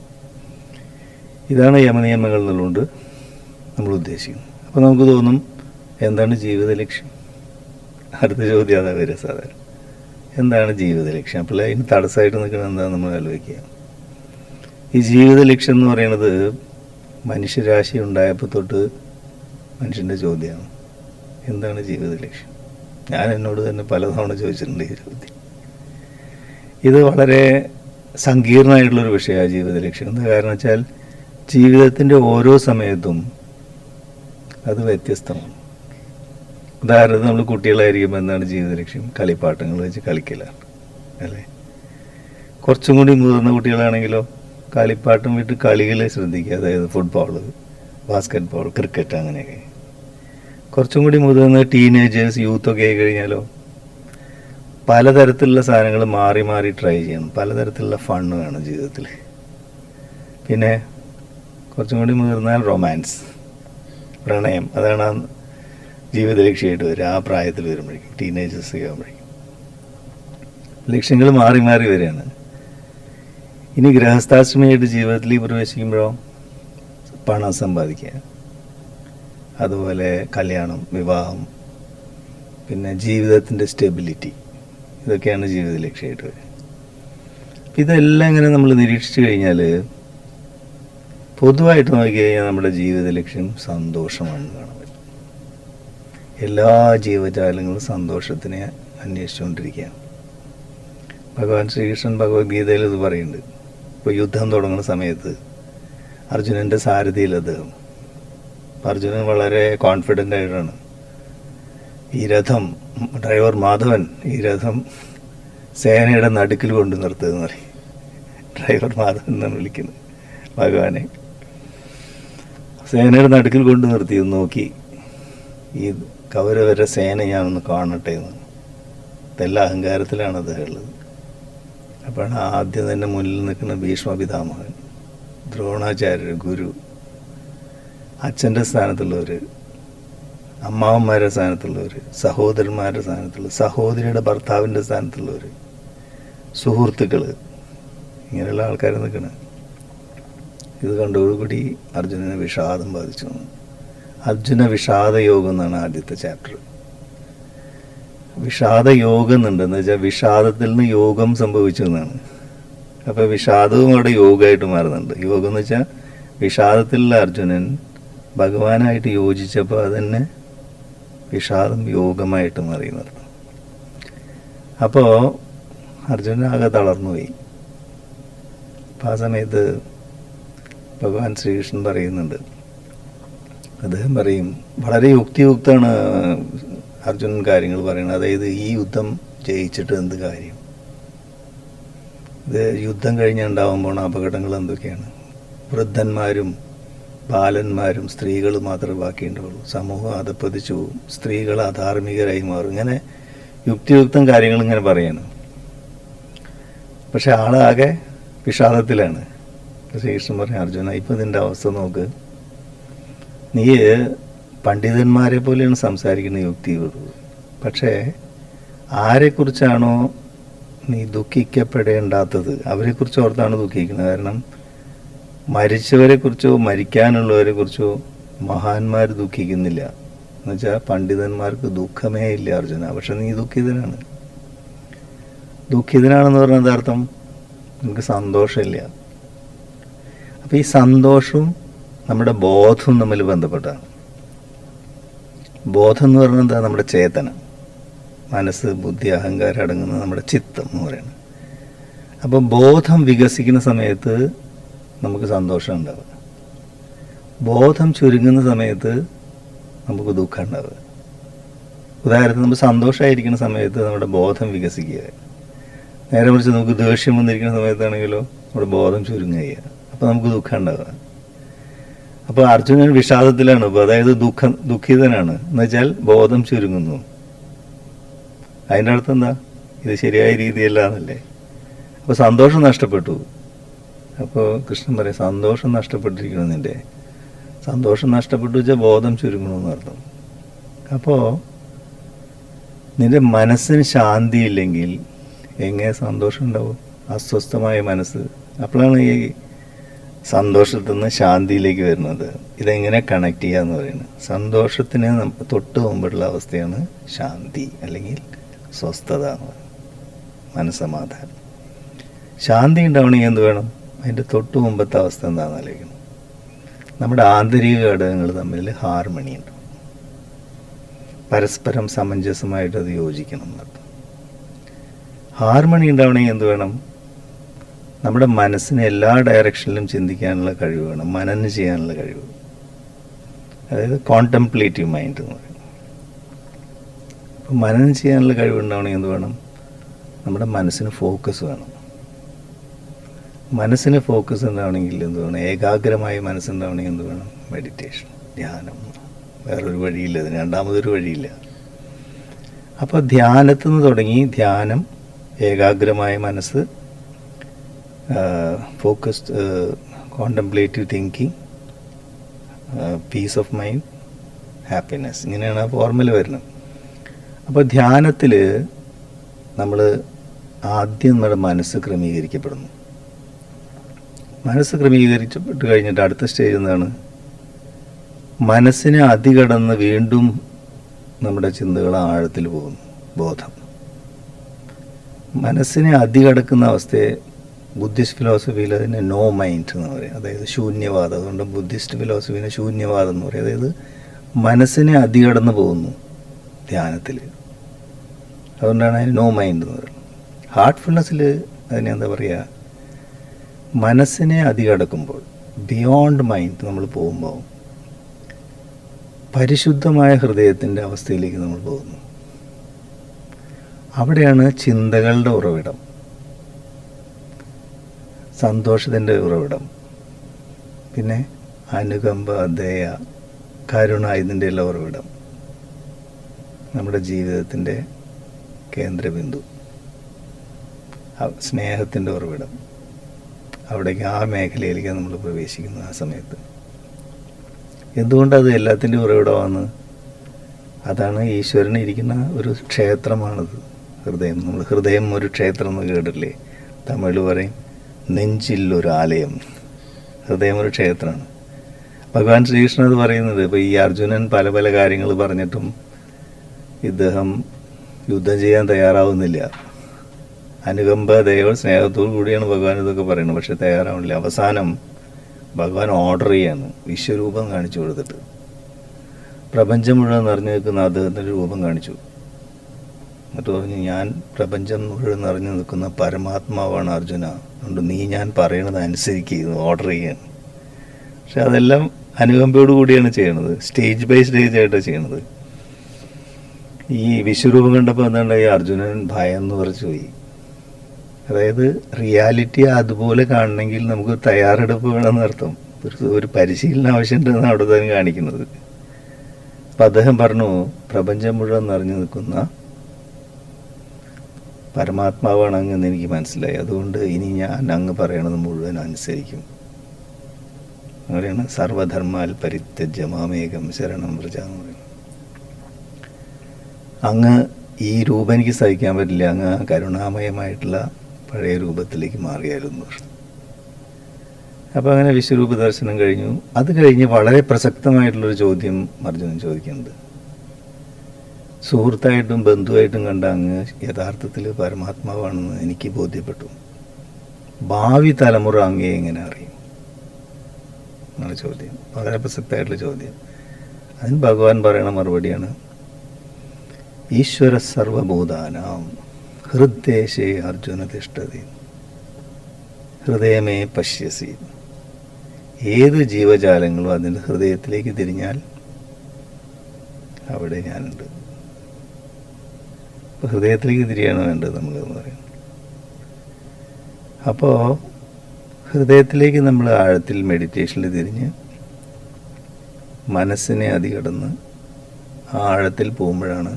ഇതാണ് യമനിയമങ്ങൾ എന്നുള്ളതുകൊണ്ട് നമ്മൾ ഉദ്ദേശിക്കുന്നത്. അപ്പോൾ നമുക്ക് തോന്നും, എന്താണ് ജീവിത ലക്ഷ്യം? അടുത്ത ചോദ്യം അതാ വരിക സാധാരണ, എന്താണ് ജീവിത ലക്ഷ്യം? അപ്പോൾ അതിന് തടസ്സമായിട്ട് നിൽക്കുന്നത് എന്താണെന്ന് നമ്മൾ ആലോചിക്കുക. ഈ ജീവിത ലക്ഷ്യം എന്ന് പറയുന്നത് മനുഷ്യരാശി ഉണ്ടായപ്പോൾ തൊട്ട് മനുഷ്യൻ്റെ ചോദ്യമാണ്, എന്താണ് ജീവിത ലക്ഷ്യം? ഞാൻ എന്നോട് തന്നെ പലതവണ ചോദിച്ചിട്ടുണ്ട് ഈ ചോദ്യം. ഇത് വളരെ സങ്കീർണമായിട്ടുള്ളൊരു വിഷയമാണ് ജീവിത ലക്ഷ്യം. എന്താ കാരണം വെച്ചാൽ ജീവിതത്തിൻ്റെ ഓരോ സമയത്തും അത് വ്യത്യസ്തമാണ്. ഉദാഹരണത്തിന് നമ്മൾ കുട്ടികളായിരിക്കുമ്പോൾ എന്താണ് ജീവിത ലക്ഷ്യം? കളിപ്പാട്ടങ്ങൾ വെച്ച് കളിക്കലാണ്, അല്ലേ? കുറച്ചും കൂടി മുതിർന്ന കുട്ടികളാണെങ്കിലോ കളിപ്പാട്ടം വിട്ട് കളികൾ ശ്രദ്ധിക്കുക, അതായത് ഫുട്ബോൾ, ബാസ്കറ്റ് ബോൾ, ക്രിക്കറ്റ്, അങ്ങനെയൊക്കെ. കുറച്ചും കൂടി മുതിർന്ന ടീനേജേഴ്സ്, യൂത്തൊക്കെ ആയി കഴിഞ്ഞാലോ പലതരത്തിലുള്ള സാധനങ്ങൾ മാറി മാറി ട്രൈ ചെയ്യണം, പലതരത്തിലുള്ള ഫണ്ണ് വേണം ജീവിതത്തിൽ. പിന്നെ കുറച്ചും കൂടി മുതിർന്നാൽ റൊമാൻസ്, പ്രണയം, അതാണ് ആ ജീവിത ലക്ഷ്യമായിട്ട് വരിക. ആ പ്രായത്തിൽ വരുമ്പോഴേക്കും, ടീനേജേഴ്സ് ആകുമ്പോഴേക്കും ലക്ഷ്യങ്ങൾ മാറി മാറി വരികയാണ്. ഇനി ഗൃഹസ്ഥാശ്രമിയായിട്ട് ജീവിതത്തിൽ പ്രവേശിക്കുമ്പോഴോ പണം സമ്പാദിക്കുക, അതുപോലെ കല്യാണം, വിവാഹം, പിന്നെ ജീവിതത്തിൻ്റെ സ്റ്റെബിലിറ്റി, ഇതൊക്കെയാണ് ജീവിത ലക്ഷ്യമായിട്ട് വരിക. ഇതെല്ലാം ഇങ്ങനെ നമ്മൾ നിരീക്ഷിച്ചു കഴിഞ്ഞാൽ പൊതുവായിട്ട് നോക്കിക്കഴിഞ്ഞാൽ നമ്മുടെ ജീവിത ലക്ഷ്യം സന്തോഷമാണെന്ന് കാണാൻ പറ്റും. എല്ലാ ജീവജാലങ്ങളും സന്തോഷത്തിനെ അന്വേഷിച്ചുകൊണ്ടിരിക്കുകയാണ്. ഭഗവാൻ ശ്രീകൃഷ്ണൻ ഭഗവത്ഗീതയിൽ ഇത് പറയുന്നുണ്ട്. ഇപ്പോൾ യുദ്ധം തുടങ്ങുന്ന സമയത്ത് അർജുനൻ്റെ സാരഥിയിൽ അദ്ദേഹം, അർജുനൻ വളരെ കോൺഫിഡൻ്റ് ആയിട്ടാണ് ഈ രഥം, ഡ്രൈവർ മാധവൻ ഈ രഥം സേനയുടെ നടുക്കിൽ കൊണ്ട് നിർത്തുകയെന്ന് പറയും. ഡ്രൈവർ മാധവൻ എന്നാണ് വിളിക്കുന്നത് ഭഗവാനെ. സേനയുടെ നടുക്കിൽ കൊണ്ട് നിർത്തി നോക്കി, ഈ കൗരവരുടെ സേന ഞാനൊന്ന് കാണട്ടെ എന്ന്. ഇതെല്ലാം അഹങ്കാരത്തിലാണ് അദ്ദേഹം ഉള്ളത്. അപ്പോഴാണ് ആദ്യം തന്നെ മുന്നിൽ നിൽക്കുന്ന ഭീഷ്മ പിതാമഹൻ, ദ്രോണാചാര്യർ, ഗുരു, അച്ഛൻ്റെ സ്ഥാനത്തുള്ളവർ, അമ്മാവന്മാരുടെ സ്ഥാനത്തുള്ളവർ, സഹോദരന്മാരുടെ സ്ഥാനത്തുള്ളവർ, സഹോദരിയുടെ ഭർത്താവിൻ്റെ സ്ഥാനത്തുള്ളവർ, സുഹൃത്തുക്കൾ, ഇങ്ങനെയുള്ള ആൾക്കാർ നിൽക്കണം. ഇത് കണ്ടോടുകൂടി അർജുനന് വിഷാദം ബാധിച്ചു. അർജുന വിഷാദയോഗം എന്നാണ് ആദ്യത്തെ ചാപ്റ്റർ. വിഷാദയോഗം എന്നുണ്ടെന്ന് വെച്ചാൽ വിഷാദത്തിൽ നിന്ന് യോഗം സംഭവിച്ചു എന്നാണ്. അപ്പോൾ വിഷാദവും അവിടെ യോഗമായിട്ട് മാറുന്നുണ്ട്. യോഗം എന്ന് വെച്ചാൽ വിഷാദത്തിലുള്ള അർജുനൻ ഭഗവാനായിട്ട് യോജിച്ചപ്പോൾ അതന്നെ വിഷാദം യോഗമായിട്ട് മാറി നിർത്തും. അപ്പോൾ അർജുനൻ ആകെ തളർന്നുപോയി. അപ്പം ആ സമയത്ത് ഭഗവാൻ ശ്രീകൃഷ്ണൻ പറയുന്നുണ്ട്, അദ്ദേഹം പറയും, വളരെ യുക്തിയുക്തമാണ് അർജുനൻ കാര്യങ്ങൾ പറയുന്നത്. അതായത് ഈ യുദ്ധം ജയിച്ചിട്ട് എന്ത് കാര്യം? ഇത് യുദ്ധം കഴിഞ്ഞുണ്ടാവുമ്പോൾ അപകടങ്ങൾ എന്തൊക്കെയാണ്? വൃദ്ധന്മാരും ബാലന്മാരും സ്ത്രീകൾ മാത്രമേ ബാക്കിയുണ്ടാവുള്ളൂ. സമൂഹം അധപ്പതിച്ചു പോകും, സ്ത്രീകൾ അധാർമികരായി മാറും. ഇങ്ങനെ യുക്തിയുക്തം കാര്യങ്ങൾ ഇങ്ങനെ പറയാണ്. പക്ഷെ ആളാകെ വിഷാദത്തിലാണ്. ശ്രീകൃഷ്ണൻ പറഞ്ഞു, അർജുന ഇപ്പം ഇതിൻ്റെ അവസ്ഥ നോക്ക്, നീ പണ്ഡിതന്മാരെ പോലെയാണ് സംസാരിക്കുന്ന യുക്തിയോട്. പക്ഷേ ആരെക്കുറിച്ചാണോ നീ ദുഃഖിക്കപ്പെടേണ്ടാത്തത് അവരെക്കുറിച്ച് ഓർത്താണ് ദുഃഖിക്കുന്നത്. കാരണം മരിച്ചവരെക്കുറിച്ചോ മരിക്കാനുള്ളവരെ കുറിച്ചോ മഹാന്മാർ ദുഃഖിക്കുന്നില്ല. എന്നുവെച്ചാൽ പണ്ഡിതന്മാർക്ക് ദുഃഖമേ ഇല്ല അർജുന. പക്ഷെ നീ ദുഃഖിതനാണ്. ദുഃഖിതനാണെന്ന് പറഞ്ഞാൽ എന്താർത്ഥം? നിനക്ക് സന്തോഷമില്ല. അപ്പം ഈ സന്തോഷവും നമ്മുടെ ബോധവും തമ്മിൽ ബന്ധപ്പെട്ടാണ്. ബോധം എന്ന് പറഞ്ഞാൽ എന്താ? നമ്മുടെ ചേതന, മനസ്സ്, ബുദ്ധി, അഹങ്കാരം അടങ്ങുന്ന നമ്മുടെ ചിത്തം എന്ന് പറയുന്നത്. അപ്പം ബോധം വികസിക്കുന്ന സമയത്ത് നമുക്ക് സന്തോഷം ഉണ്ടാവുക, ബോധം ചുരുങ്ങുന്ന സമയത്ത് നമുക്ക് ദുഃഖം ഉണ്ടാവുക. ഉദാഹരണത്തിന് നമുക്ക് സന്തോഷമായിരിക്കുന്ന സമയത്ത് നമ്മുടെ ബോധം വികസിക്കുക, നേരെ മറിച്ച് നമുക്ക് ദേഷ്യം വന്നിരിക്കുന്ന സമയത്താണെങ്കിലോ നമ്മുടെ ബോധം ചുരുങ്ങുക. അപ്പോൾ നമുക്ക് ദുഃഖം ഉണ്ടാവുക. അപ്പോൾ അർജുനൻ വിഷാദത്തിലാണ്. ഇപ്പോൾ അതായത് ദുഃഖിതനാണ് എന്ന് വെച്ചാൽ ബോധം ചുരുങ്ങുന്നു. അതിൻ്റെ അർത്ഥം എന്താ? ഇത് ശരിയായ രീതിയല്ല എന്നല്ലേ. അപ്പോൾ സന്തോഷം നഷ്ടപ്പെട്ടു. അപ്പോൾ കൃഷ്ണൻ പറയും, സന്തോഷം നഷ്ടപ്പെട്ടിരിക്കണം നിൻ്റെ. സന്തോഷം നഷ്ടപ്പെട്ടു വെച്ചാൽ ബോധം ചുരുങ്ങണമെന്ന് അർത്ഥം. അപ്പോൾ നിൻ്റെ മനസ്സിന് ശാന്തിയില്ലെങ്കിൽ എങ്ങനെ സന്തോഷം ഉണ്ടാവും? അസ്വസ്ഥമായ മനസ്സ്. അപ്പോഴാണ് ഈ സന്തോഷത്തിൽ നിന്ന് ശാന്തിയിലേക്ക് വരുന്നത്. ഇതെങ്ങനെ കണക്ട് ചെയ്യാന്ന് പറയുന്നത്? സന്തോഷത്തിന് തൊട്ട് മുമ്പുള്ള അവസ്ഥയാണ് ശാന്തി അല്ലെങ്കിൽ സ്വസ്ഥത എന്ന് പറയുന്നത്, മനസ്സമാധാനം. ശാന്തി ഉണ്ടാവണമെങ്കിൽ എന്ത് വേണം? അതിൻ്റെ തൊട്ട് മുമ്പത്തെ അവസ്ഥ എന്താണെന്ന് ആലോചിക്കണം. നമ്മുടെ ആന്തരിക ഘടകങ്ങൾ തമ്മിൽ ഹാർമണി ഉണ്ടാവും, പരസ്പരം സമഞ്ജസമായിട്ട് അത് യോജിക്കണം എന്നർത്ഥം. ഹാർമണി ഉണ്ടാവണമെങ്കിൽ എന്ത് വേണം? നമ്മുടെ മനസ്സിന് എല്ലാ ഡയറക്ഷനിലും ചിന്തിക്കാനുള്ള കഴിവ് വേണം, മനനം ചെയ്യാനുള്ള കഴിവ്. അതായത് കോൺടെംപ്ലേറ്റീവ് മൈൻഡ് എന്ന് പറയുന്നത്. അപ്പം മനനം ചെയ്യാനുള്ള കഴിവ് ഉണ്ടാവണമെങ്കിൽ എന്ത് വേണം? നമ്മുടെ മനസ്സിന് ഫോക്കസ് വേണം. മനസ്സിന് ഫോക്കസ് ഉണ്ടാവണമെങ്കിൽ എന്ത് വേണം? ഏകാഗ്രമായ മനസ്സുണ്ടാവണമെങ്കിൽ എന്ത് വേണം? മെഡിറ്റേഷൻ, ധ്യാനം. വേറൊരു വഴിയില്ല, ഇതിന് രണ്ടാമതൊരു വഴിയില്ല. അപ്പോൾ ധ്യാനത്തിൽ നിന്ന് തുടങ്ങി ധ്യാനം, ഏകാഗ്രമായ മനസ്സ്, focused contemplative thinking, peace of mind, happiness. ഇങ്ങനെയാണ് ആ ഫോർമുല വരുന്നത്. അപ്പോൾ ധ്യാനത്തിൽ നമ്മൾ ആദ്യം നമ്മുടെ മനസ്സ് ക്രമീകരിക്കപ്പെടുന്നു. മനസ്സ് ക്രമീകരിക്കപ്പെട്ട് കഴിഞ്ഞിട്ട് അടുത്ത സ്റ്റേജ് എന്താണ്? മനസ്സിനെ അതികടന്ന് വീണ്ടും നമ്മുടെ ചിന്തകൾ ആഴത്തിൽ പോകുന്നു, ബോധം. മനസ്സിനെ അതികടക്കുന്ന അവസ്ഥയെ ബുദ്ധിസ്റ്റ് ഫിലോസഫിയിൽ അതിനെ നോ മൈൻഡ് എന്ന് പറയും, അതായത് ശൂന്യവാദം. അതുകൊണ്ട് ബുദ്ധിസ്റ്റ് ഫിലോസഫിനെ ശൂന്യവാദം എന്ന് പറയും. അതായത് മനസ്സിനെ അതികടന്ന് പോകുന്നു ധ്യാനത്തിൽ. അതുകൊണ്ടാണ് അതിന് നോ മൈൻഡ് എന്ന് പറയുന്നത്. ഹാർട്ട്ഫുൾനെസ്സിൽ അതിനെ എന്താ പറയുക? മനസ്സിനെ അതികടക്കുമ്പോൾ, ബിയോണ്ട് മൈൻഡ് നമ്മൾ പോകുമ്പോൾ പരിശുദ്ധമായ ഹൃദയത്തിൻ്റെ അവസ്ഥയിലേക്ക് നമ്മൾ പോകുന്നു. അവിടെയാണ് ചിന്തകളുടെ ഉറവിടം, സന്തോഷത്തിൻ്റെ ഉറവിടം, പിന്നെ അനുകമ്പ, ദയ, കരുണ, ഇതിൻ്റെ എല്ലാം ഉറവിടം, നമ്മുടെ ജീവിതത്തിൻ്റെ കേന്ദ്രബിന്ദു, സ്നേഹത്തിൻ്റെ ഉറവിടം. അവിടേക്ക്, ആ മേഖലയിലേക്ക് നമ്മൾ പ്രവേശിക്കുന്നു ആ സമയത്ത്. എന്തുകൊണ്ടത് എല്ലാത്തിൻ്റെ ഉറവിടമാണ്? അതാണ് ഈശ്വരൻ ഇരിക്കുന്ന ഒരു ക്ഷേത്രമാണത് ഹൃദയം. നമ്മൾ ഹൃദയം ഒരു ക്ഷേത്രം എന്ന് കേട്ടില്ലേ? തമിഴ് പറയും നെഞ്ചില്ലൊരു ആലയം. ഹൃദയം ഒരു ക്ഷേത്രമാണ്. ഭഗവാൻ ശ്രീകൃഷ്ണൻ അത് പറയുന്നത്. ഇപ്പോൾ ഈ അർജുനൻ പല പല കാര്യങ്ങൾ പറഞ്ഞിട്ടും ഇദ്ദേഹം യുദ്ധം ചെയ്യാൻ തയ്യാറാവുന്നില്ല. അനുകമ്പ, ദയോ, സ്നേഹത്തോടു കൂടിയാണ് ഭഗവാൻ ഇതൊക്കെ പറയുന്നത്. പക്ഷെ തയ്യാറാവുന്നില്ല. അവസാനം ഭഗവാൻ ഓർഡർ ചെയ്യാണ്, വിശ്വരൂപം കാണിച്ചു കൊടുത്തിട്ട്. പ്രപഞ്ചം മുഴുവൻ നിറഞ്ഞു നിൽക്കുന്ന അദ്ദേഹത്തിൻ്റെ രൂപം കാണിച്ചു. എന്നിട്ട് പറഞ്ഞു, ഞാൻ പ്രപഞ്ചം മുഴുവൻ നിറഞ്ഞു നിൽക്കുന്ന പരമാത്മാവാണ് അർജുന, അതുകൊണ്ട് നീ ഞാൻ പറയണത് അനുസരിക്കുക, ഓർഡർ ചെയ്യാണ്. പക്ഷെ അതെല്ലാം അനുകമ്പയോട് കൂടിയാണ് ചെയ്യണത്, സ്റ്റേജ് ബൈ സ്റ്റേജ് ആയിട്ടാണ് ചെയ്യണത്. ഈ വിശ്വരൂപം കണ്ടപ്പോൾ എന്താണ്ടായി? അർജുനൻ ഭയം എന്ന് പറിച്ചു പോയി. അതായത് റിയാലിറ്റി അതുപോലെ കാണണമെങ്കിൽ നമുക്ക് തയ്യാറെടുപ്പ് വേണമെന്ന് അർത്ഥം. ഒരു പരിശീലനം ആവശ്യമുണ്ടെന്നാണ് അവിടെ തന്നെ കാണിക്കുന്നത്. അപ്പം അദ്ദേഹം പറഞ്ഞു, പ്രപഞ്ചം മുഴുവൻ നിറഞ്ഞു നിൽക്കുന്ന പരമാത്മാവാണ് അങ്ങെന്ന് എനിക്ക് മനസ്സിലായി, അതുകൊണ്ട് ഇനി ഞാൻ അങ്ങ് പറയണത് മുഴുവൻ അനുസരിക്കും. അങ്ങനെയാണ് സർവധർമാൽ പരിത്യജ്യ മാമേകം ശരണം വ്രജ എന്ന് പറയുന്നത്. അങ്ങ് ഈ രൂപം എനിക്ക് സഹിക്കാൻ പറ്റില്ല, അങ്ങ് കരുണാമയമായിട്ടുള്ള പഴയ രൂപത്തിലേക്ക് മാറിയായിരുന്നു. അപ്പോൾ അങ്ങനെ വിശ്വരൂപ ദർശനം കഴിഞ്ഞു. അത് കഴിഞ്ഞ് വളരെ പ്രസക്തമായിട്ടുള്ളൊരു ചോദ്യം അർജുനൻ ചോദിക്കുന്നുണ്ട്. സുഹൃത്തായിട്ടും ബന്ധുവായിട്ടും കണ്ട അങ്ങ് യഥാർത്ഥത്തിൽ പരമാത്മാവാണെന്ന് എനിക്ക് ബോധ്യപ്പെട്ടു. ഭാവി തലമുറ അങ്ങേ എങ്ങനെ അറിയും എന്നാണ് ചോദ്യം. വളരെ പ്രസക്തമായിട്ടുള്ള ചോദ്യം. അതിന് ഭഗവാൻ പറയണ മറുപടിയാണ്, ഈശ്വര സർവഭൂതാനാം ഹൃദ്ദേശേ അർജുന തിഷ്ഠതി ഹൃദയമേ പശ്യസി. ഏത് ജീവജാലങ്ങളും അതിൻ്റെ ഹൃദയത്തിലേക്ക് തിരിഞ്ഞാൽ അവിടെ ഞാനുണ്ട്. അപ്പോൾ ഹൃദയത്തിലേക്ക് തിരിയാണ് വേണ്ടത് നമ്മളെന്ന് പറയുന്നത്. അപ്പോൾ ഹൃദയത്തിലേക്ക് നമ്മൾ ആഴത്തിൽ മെഡിറ്റേഷനിൽ തിരിഞ്ഞ് മനസ്സിനെ അതികടന്ന് ആഴത്തിൽ പോകുമ്പോഴാണ്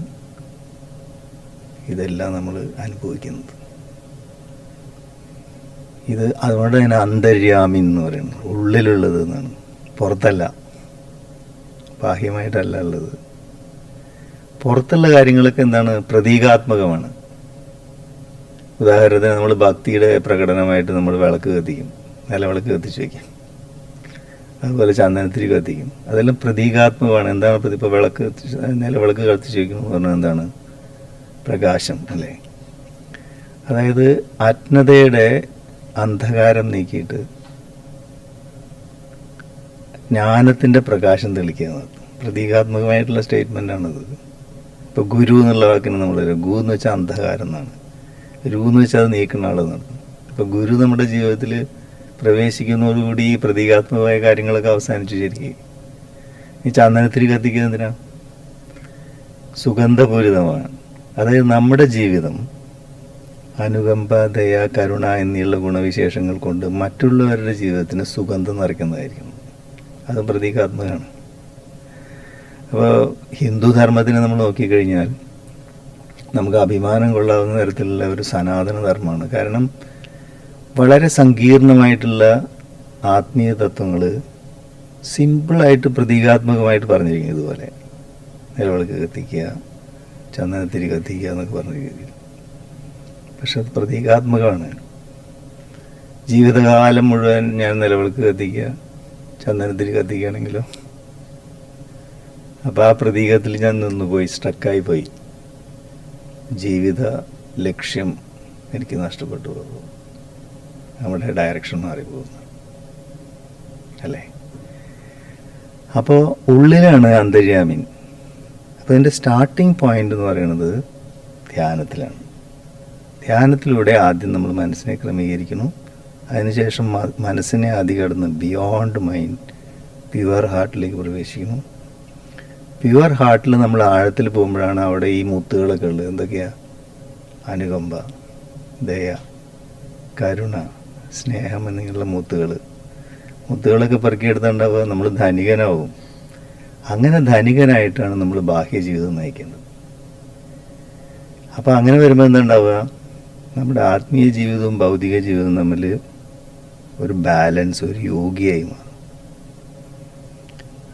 ഇതെല്ലാം നമ്മൾ അനുഭവിക്കുന്നത്. ഇത് അതുകൊണ്ട് തന്നെ അന്തര്യാമി എന്ന് പറയുന്നത് ഉള്ളിലുള്ളത് എന്നാണ്, പുറത്തല്ല, ബാഹ്യമായിട്ടല്ല ഉള്ളത്. പുറത്തുള്ള കാര്യങ്ങളൊക്കെ എന്താണ്, പ്രതീകാത്മകമാണ്. ഉദാഹരണത്തിന് നമ്മൾ ഭക്തിയുടെ പ്രകടനമായിട്ട് നമ്മൾ വിളക്ക് കത്തിക്കും, നിലവിളക്ക് കത്തിച്ച് വയ്ക്കും, അതുപോലെ ചന്ദനത്തിരി കത്തിക്കും, അതെല്ലാം പ്രതീകാത്മകമാണ്. എന്താണ് ഇപ്പോൾ വിളക്ക് നിലവിളക്ക് കത്തിച്ച് വയ്ക്കുന്നത് പറഞ്ഞാൽ എന്താണ്, പ്രകാശം അല്ലേ. അതായത് അജ്ഞതയുടെ അന്ധകാരം നീക്കിയിട്ട് ജ്ഞാനത്തിൻ്റെ പ്രകാശം തെളിക്കുക, പ്രതീകാത്മകമായിട്ടുള്ള സ്റ്റേറ്റ്മെൻ്റാണത്. ഇപ്പോൾ ഗുരു എന്നുള്ള വാക്കിന് നമ്മൾ ഗു എന്ന് വെച്ചാൽ അന്ധകാരം എന്നാണ്, രു എന്ന് വെച്ചാൽ അത് നീക്കുന്ന ആളെന്നാണ്. ഇപ്പോൾ ഗുരു നമ്മുടെ ജീവിതത്തിൽ പ്രവേശിക്കുന്നതോടുകൂടി ഈ പ്രതീകാത്മകമായ കാര്യങ്ങളൊക്കെ അവസാനിച്ചു. ശരിക്കും ഈ ചന്ദനത്തിരി കത്തിക്കുക എന്തിനാ, സുഗന്ധപൂരിതമാണ്. അതായത് നമ്മുടെ ജീവിതം അനുകമ്പ, ദയ, കരുണ എന്നുള്ള ഗുണവിശേഷങ്ങൾ കൊണ്ട് മറ്റുള്ളവരുടെ ജീവിതത്തിന് സുഗന്ധം നിറയ്ക്കുന്നതായിരിക്കണം. അത് പ്രതീകാത്മകമാണ്. അപ്പോൾ ഹിന്ദു ധർമ്മത്തിനെ നമ്മൾ നോക്കിക്കഴിഞ്ഞാൽ നമുക്ക് അഭിമാനം കൊള്ളാവുന്ന തരത്തിലുള്ള ഒരു സനാതന ധർമ്മമാണ്. കാരണം വളരെ സങ്കീർണമായിട്ടുള്ള ആത്മീയ തത്വങ്ങൾ സിമ്പിളായിട്ട് പ്രതീകാത്മകമായിട്ട് പറഞ്ഞിരിക്കും. ഇതുപോലെ നിലവിളക്ക് കത്തിക്കുക, ചന്ദനത്തിരി കത്തിക്കുക എന്നൊക്കെ പറഞ്ഞ രീതിയിൽ. പക്ഷെ അത് പ്രതീകാത്മകമാണ്. ജീവിതകാലം മുഴുവൻ ഞാൻ നിലവിളക്ക് കത്തിക്കുക, ചന്ദനത്തിരി കത്തിക്കുകയാണെങ്കിലോ, അപ്പോൾ ആ പ്രതീകത്തിൽ ഞാൻ നിന്നുപോയി, സ്റ്റക്കായി പോയി. ജീവിത ലക്ഷ്യം എനിക്ക് നഷ്ടപ്പെട്ടു പോകും, നമ്മുടെ ഡയറക്ഷൻ മാറിപ്പോകുന്നു അല്ലേ. അപ്പോൾ ഉള്ളിലാണ് അന്തര്യാമീൻ. അപ്പോൾ ഇതിൻ്റെ സ്റ്റാർട്ടിങ് പോയിന്റ് എന്ന് പറയുന്നത് ധ്യാനത്തിലാണ്. ധ്യാനത്തിലൂടെ ആദ്യം നമ്മൾ മനസ്സിനെ ക്രമീകരിക്കുന്നു, അതിനുശേഷം മനസ്സിനെ അതികടന്ന് ബിയോണ്ട് മൈൻഡ് പ്യുവർ ഹാർട്ടിലേക്ക് പ്രവേശിക്കുന്നു. പ്യുവർ ഹാർട്ടിൽ നമ്മൾ ആഴത്തിൽ പോകുമ്പോഴാണ് അവിടെ ഈ മുത്തുകളൊക്കെ ഉള്ളത്. എന്തൊക്കെയാണ്? അനുകമ്പ, ദയ, കരുണ, സ്നേഹം എന്നിങ്ങനെയുള്ള മുത്തുകളൊക്കെ പെറുക്കിയെടുത്തുണ്ടാവുക നമ്മൾ ധനികനാവും. അങ്ങനെ ധനികനായിട്ടാണ് നമ്മൾ ബാഹ്യ ജീവിതം നയിക്കേണ്ടത്. അപ്പോൾ അങ്ങനെ വരുമ്പോൾ എന്തുണ്ടാവുക, നമ്മുടെ ആത്മീയ ജീവിതവും ഭൗതിക ജീവിതവും തമ്മിൽ ഒരു ബാലൻസ്, ഒരു യോഗിയായി മാറും.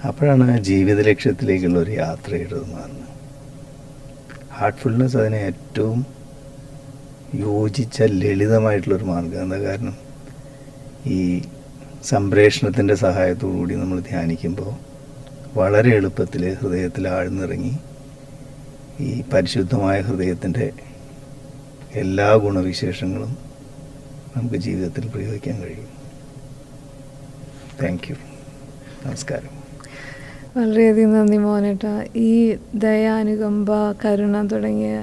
അപ്പോഴാണ് ജീവിത ലക്ഷ്യത്തിലേക്കുള്ള ഒരു യാത്രയുടെ മാറുന്നത്. ഹാർട്ട്ഫുൾനെസ് അതിനെ ഏറ്റവും യോജിച്ച ലളിതമായിട്ടുള്ളൊരു മാർഗ്ഗം. എന്താ കാരണം, ഈ സംപ്രേഷണത്തിൻ്റെ സഹായത്തോടു കൂടി നമ്മൾ ധ്യാനിക്കുമ്പോൾ വളരെ എളുപ്പത്തിൽ ഹൃദയത്തിൽ ആഴ്ന്നിറങ്ങി ഈ പരിശുദ്ധമായ ഹൃദയത്തിൻ്റെ എല്ലാ ഗുണവിശേഷങ്ങളും നമുക്ക് ജീവിതത്തിൽ പ്രയോഗിക്കാൻ കഴിയും. Thank you. നമസ്കാരം. വളരെയധികം നന്ദി മോനേട്ടാ. ഈ ദയ, അനുകമ്പ, കരുണ തുടങ്ങിയ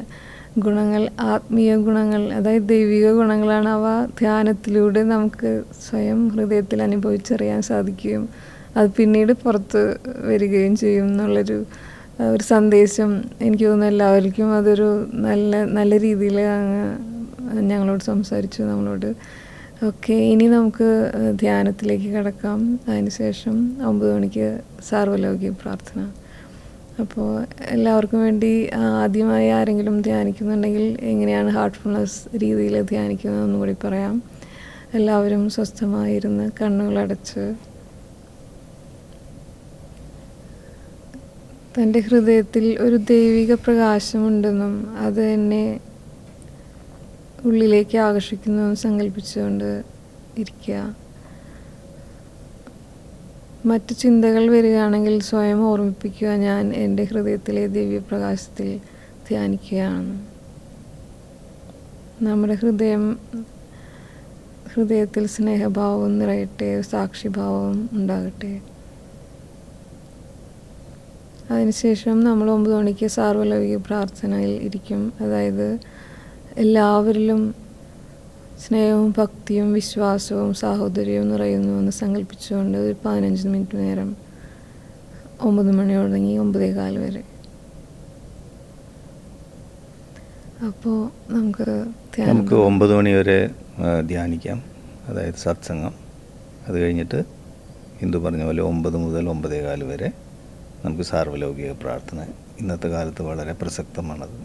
ഗുണങ്ങൾ ആത്മീയ ഗുണങ്ങൾ, അതായത് ദൈവിക ഗുണങ്ങളാണ്. അവ ധ്യാനത്തിലൂടെ നമുക്ക് സ്വയം ഹൃദയത്തിൽ അനുഭവിച്ചറിയാൻ സാധിക്കുകയും അത് പിന്നീട് പുറത്ത് വരികയും ചെയ്യും എന്നുള്ളൊരു ഒരു സന്ദേശം എനിക്ക് തോന്നുന്നു എല്ലാവർക്കും അതൊരു നല്ല രീതിയിൽ അങ്ങ് ഞങ്ങളോട് സംസാരിച്ചു, നമ്മളോട്. ഓക്കെ, ഇനി നമുക്ക് ധ്യാനത്തിലേക്ക് കിടക്കാം. അതിനുശേഷം 9 മണിക്ക് സാർവലൗകിക പ്രാർത്ഥന. അപ്പോൾ എല്ലാവർക്കും വേണ്ടി ആദ്യമായി ആരെങ്കിലും ധ്യാനിക്കുന്നുണ്ടെങ്കിൽ എങ്ങനെയാണ് ഹാർട്ട്ഫുൾനെസ് രീതിയിൽ ധ്യാനിക്കുന്നതെന്നും കൂടി പറയാം. എല്ലാവരും സ്വസ്ഥമായിരുന്ന് കണ്ണുകളടച്ച് തൻ്റെ ഹൃദയത്തിൽ ഒരു ദൈവിക പ്രകാശമുണ്ടെന്നും അത് എന്നെ ഉള്ളിലേക്ക് ആകർഷിക്കുന്നുവെന്നും സങ്കല്പിച്ചുകൊണ്ട് ഇരിക്കുക. മറ്റ് ചിന്തകൾ വരികയാണെങ്കിൽ സ്വയം ഓർമ്മിപ്പിക്കുക, ഞാൻ എൻ്റെ ഹൃദയത്തിലെ ദിവ്യപ്രകാശത്തിൽ ധ്യാനിക്കുകയാണ്. നമ്മുടെ ഹൃദയത്തിൽ സ്നേഹഭാവവും നിറയട്ടെ, സാക്ഷിഭാവവും ഉണ്ടാകട്ടെ. അതിനുശേഷം നമ്മൾ 9 മണിക്ക് സാർവലൗകിക പ്രാർത്ഥനയിൽ ഇരിക്കും. അതായത് എല്ലാവരിലും സ്നേഹവും ഭക്തിയും വിശ്വാസവും സാഹോദര്യവും നിറയുന്നുവെന്ന് സങ്കല്പിച്ചുകൊണ്ട് ഒരു 15 മിനിറ്റ് നേരം 9 മണി തുടങ്ങി 9:15 വരെ. അപ്പോൾ നമുക്ക് 9 മണി വരെ ധ്യാനിക്കാം, അതായത് സത്സംഗം. അത് കഴിഞ്ഞിട്ട് ഹിന്ദു പറഞ്ഞ പോലെ 9 മുതൽ 9:15 വരെ നമുക്ക് സാർവലൗകിക പ്രാർത്ഥന. ഇന്നത്തെ കാലത്ത് വളരെ പ്രസക്തമാണത്.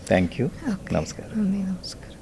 Thank you. നമസ്കാരം. നന്ദി, നമസ്കാരം.